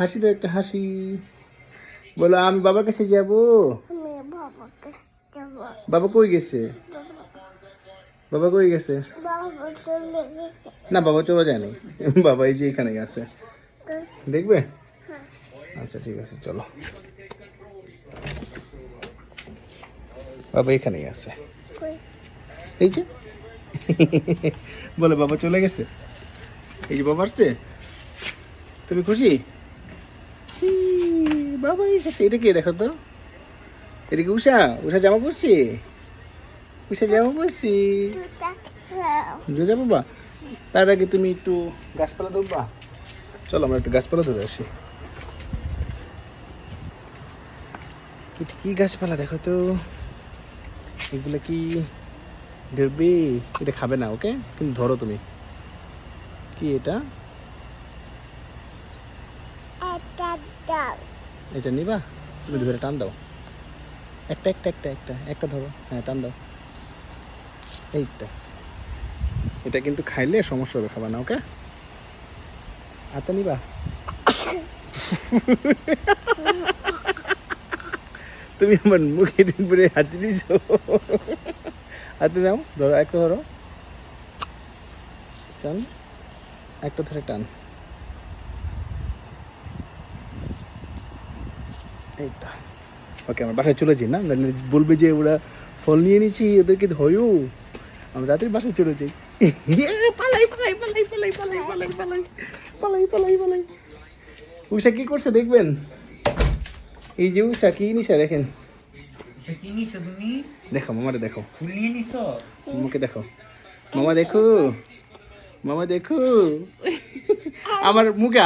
হাসি তো একটা হাসি। বলো আমি বাবার কাছে যাব। বাবা কই গেছে? বাবা কই গেছে? না বাবা চলে যায়নি। বাবা এই যে এখানেই আছে। দেখবে? আচ্ছা ঠিক আছে চলো। বাবা এখানেই আছে। এই যে বলে বাবা চলে গেছে। এই যে বাবা আসছে। তুমি খুশি? বাবা এসেছে। এটা কে দেখো তো? এটা কি উষা? উষা জামা পরছি? উষা জামা পরছি? জুজা বাবা, তার আগে তুমি একটু গাছপালা ধরবা? চলো আমরা একটু গাছপালা ধরে আসি। এটা কি গাছপালা দেখো তো? এগুলো কি ধরবে? এটা খাবে না, ওকে? কিন্তু ধরো তুমি। কি এটা? এটা নিবা? তুমি ধরে টান দাও। একটা একটা একটা একটা একটা ধরো। হ্যাঁ টান দাও। এই তো। এটা কিন্তু খাইলে সমস্যা হবে, খাবা না, ওকে? হাতে নিবা? তুমি আমার মুখে উপরে হাঁচি দিছ। হাতে দাও, ধরো একটা ধরো। টান, একটা ধরে টান। এই তো। ওকে আমার বাসায় চলে যাই, না নাহলে বলবে যে ওরা ফল নিয়ে নিচ্ছি ওদেরকে ধরো। আমরা তাদের বাসায় চলে যাই। পালাই পালাই পালাই পালাই পালাই পালাই পালাই পালাই পালাই পালাই। উষা কি করছে দেখবেন? এই যে উষা কি নিছে দেখেন। দেখো মামারে দেখো। মামাকে দেখো। মামা দেখো, মামা দেখো। আমার মুখে